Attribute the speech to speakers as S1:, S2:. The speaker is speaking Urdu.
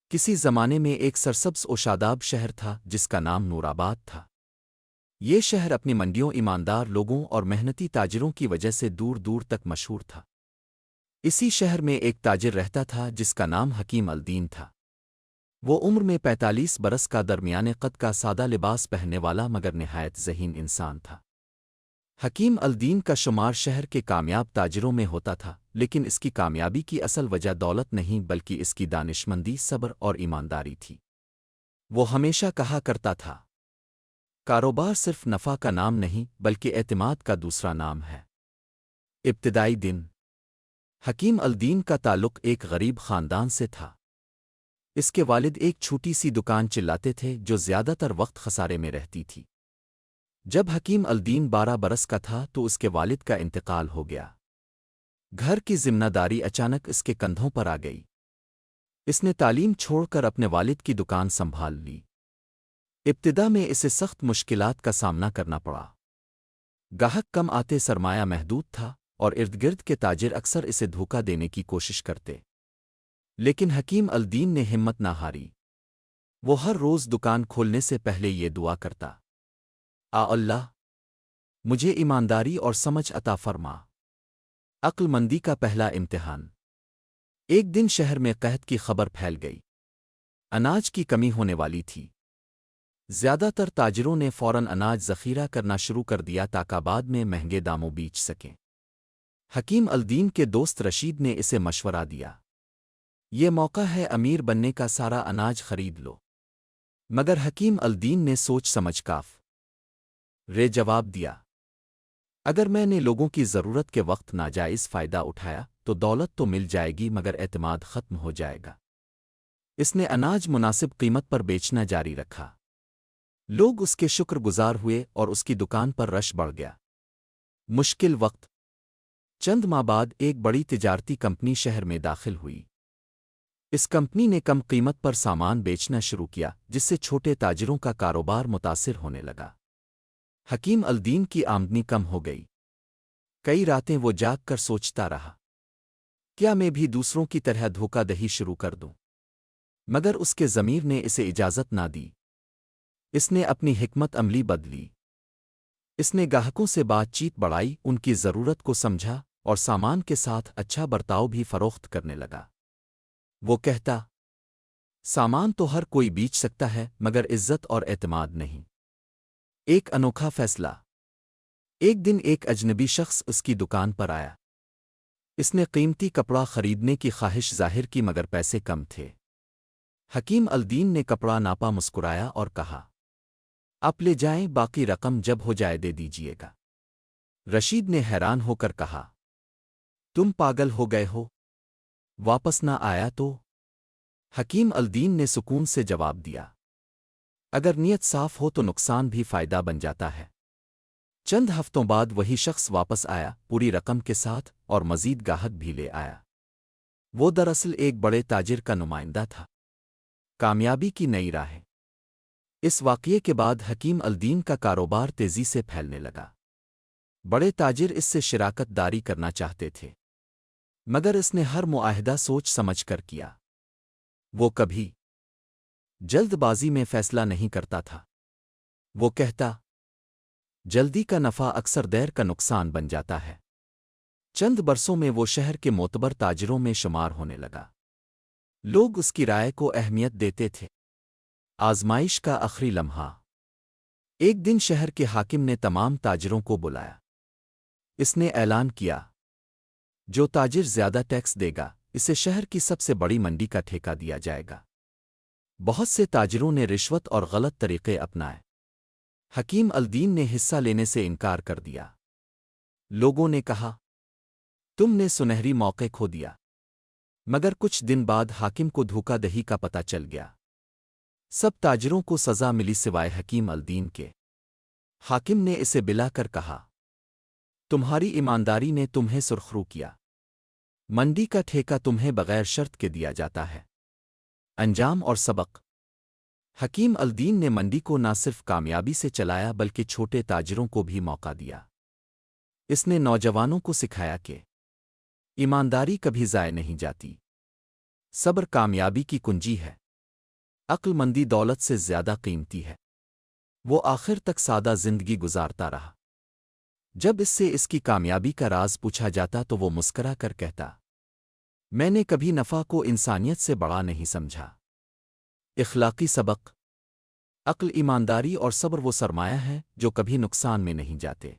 S1: کسی زمانے میں ایک سرسبز و شاداب شہر تھا جس کا نام نورآباد تھا۔ یہ شہر اپنی منڈیوں، ایماندار لوگوں اور محنتی تاجروں کی وجہ سے دور دور تک مشہور تھا۔ اسی شہر میں ایک تاجر رہتا تھا جس کا نام حکیم الدین تھا۔ وہ عمر میں 45 برس کا درمیانے قد کا سادہ لباس پہننے والا مگر نہایت ذہین انسان تھا۔ حکیم الدین کا شمار شہر کے کامیاب تاجروں میں ہوتا تھا، لیکن اس کی کامیابی کی اصل وجہ دولت نہیں بلکہ اس کی دانشمندی، صبر اور ایمانداری تھی۔ وہ ہمیشہ کہا کرتا تھا، کاروبار صرف نفع کا نام نہیں بلکہ اعتماد کا دوسرا نام ہے۔ ابتدائی دن حکیم الدین کا تعلق ایک غریب خاندان سے تھا۔ اس کے والد ایک چھوٹی سی دکان چلاتے تھے جو زیادہ تر وقت خسارے میں رہتی تھی۔ جب حکیم الدین 12 برس کا تھا تو اس کے والد کا انتقال ہو گیا۔ گھر کی ذمہ داری اچانک اس کے کندھوں پر آ گئی۔ اس نے تعلیم چھوڑ کر اپنے والد کی دکان سنبھال لی۔ ابتدا میں اسے سخت مشکلات کا سامنا کرنا پڑا۔ گاہک کم آتے، سرمایہ محدود تھا اور ارد گرد کے تاجر اکثر اسے دھوکہ دینے کی کوشش کرتے۔ لیکن حکیم الدین نے ہمت نہ ہاری۔ وہ ہر روز دکان کھولنے سے پہلے یہ دعا کرتا، اللہ مجھے ایمانداری اور سمجھ عطا فرما۔ عقل مندی کا پہلا امتحان۔ ایک دن شہر میں قحط کی خبر پھیل گئی۔ اناج کی کمی ہونے والی تھی۔ زیادہ تر تاجروں نے فوراً اناج ذخیرہ کرنا شروع کر دیا تاکہ بعد میں مہنگے داموں بیچ سکیں۔ حکیم الدین کے دوست رشید نے اسے مشورہ دیا، یہ موقع ہے امیر بننے کا، سارا اناج خرید لو۔ مگر حکیم الدین نے سوچ سمجھ کاف رے جواب دیا، اگر میں نے لوگوں کی ضرورت کے وقت ناجائز فائدہ اٹھایا تو دولت تو مل جائے گی مگر اعتماد ختم ہو جائے گا۔ اس نے اناج مناسب قیمت پر بیچنا جاری رکھا۔ لوگ اس کے شکر گزار ہوئے اور اس کی دکان پر رش بڑھ گیا۔ مشکل وقت۔ چند ماہ بعد ایک بڑی تجارتی کمپنی شہر میں داخل ہوئی۔ اس کمپنی نے کم قیمت پر سامان بیچنا شروع کیا جس سے چھوٹے تاجروں کا کاروبار متاثر ہونے لگا۔ حکیم الدین کی آمدنی کم ہو گئی۔ کئی راتیں وہ جاگ کر سوچتا رہا، کیا میں بھی دوسروں کی طرح دھوکہ دہی شروع کر دوں؟ مگر اس کے ضمیر نے اسے اجازت نہ دی۔ اس نے اپنی حکمت عملی بدلی۔ اس نے گاہکوں سے بات چیت بڑھائی، ان کی ضرورت کو سمجھا اور سامان کے ساتھ اچھا برتاؤ بھی فروخت کرنے لگا۔ وہ کہتا، سامان تو ہر کوئی بیچ سکتا ہے مگر عزت اور اعتماد نہیں۔ ایک انوکھا فیصلہ۔ ایک دن ایک اجنبی شخص اس کی دکان پر آیا۔ اس نے قیمتی کپڑا خریدنے کی خواہش ظاہر کی مگر پیسے کم تھے۔ حکیم الدین نے کپڑا ناپا، مسکرایا اور کہا، آپ لے جائیں، باقی رقم جب ہو جائے دے دیجیے گا۔ رشید نے حیران ہو کر کہا، تم پاگل ہو گئے ہو؟ واپس نہ آیا تو؟ حکیم الدین نے سکون سے جواب دیا، اگر نیت صاف ہو تو نقصان بھی فائدہ بن جاتا ہے۔ چند ہفتوں بعد وہی شخص واپس آیا، پوری رقم کے ساتھ، اور مزید گاہک بھی لے آیا۔ وہ دراصل ایک بڑے تاجر کا نمائندہ تھا۔ کامیابی کی نئی راہیں۔ اس واقعے کے بعد حکیم الدین کا کاروبار تیزی سے پھیلنے لگا۔ بڑے تاجر اس سے شراکت داری کرنا چاہتے تھے، مگر اس نے ہر معاہدہ سوچ سمجھ کر کیا۔ وہ کبھی جلد بازی میں فیصلہ نہیں کرتا تھا۔ وہ کہتا، جلدی کا نفع اکثر دیر کا نقصان بن جاتا ہے۔ چند برسوں میں وہ شہر کے معتبر تاجروں میں شمار ہونے لگا۔ لوگ اس کی رائے کو اہمیت دیتے تھے۔ آزمائش کا آخری لمحہ۔ ایک دن شہر کے حاکم نے تمام تاجروں کو بلایا۔ اس نے اعلان کیا، جو تاجر زیادہ ٹیکس دے گا اسے شہر کی سب سے بڑی منڈی کا ٹھیکہ دیا جائے گا۔ بہت سے تاجروں نے رشوت اور غلط طریقے اپنائے۔ حکیم الدین نے حصہ لینے سے انکار کر دیا۔ لوگوں نے کہا، تم نے سنہری موقع کھو دیا۔ مگر کچھ دن بعد حاکم کو دھوکہ دہی کا پتہ چل گیا۔ سب تاجروں کو سزا ملی سوائے حکیم الدین کے۔ حاکم نے اسے بلا کر کہا، تمہاری ایمانداری نے تمہیں سرخرو کیا۔ منڈی کا ٹھیکہ تمہیں بغیر شرط کے دیا جاتا ہے۔ انجام اور سبق۔ حکیم الدین نے منڈی کو نہ صرف کامیابی سے چلایا بلکہ چھوٹے تاجروں کو بھی موقع دیا۔ اس نے نوجوانوں کو سکھایا کہ ایمانداری کبھی ضائع نہیں جاتی۔ صبر کامیابی کی کنجی ہے۔ عقل مندی دولت سے زیادہ قیمتی ہے۔ وہ آخر تک سادہ زندگی گزارتا رہا۔ جب اس سے اس کی کامیابی کا راز پوچھا جاتا تو وہ مسکرا کر کہتا، میں نے کبھی نفع کو انسانیت سے بڑا نہیں سمجھا۔ اخلاقی سبق: عقل، ایمانداری اور صبر وہ سرمایہ ہیں جو کبھی نقصان میں نہیں جاتے۔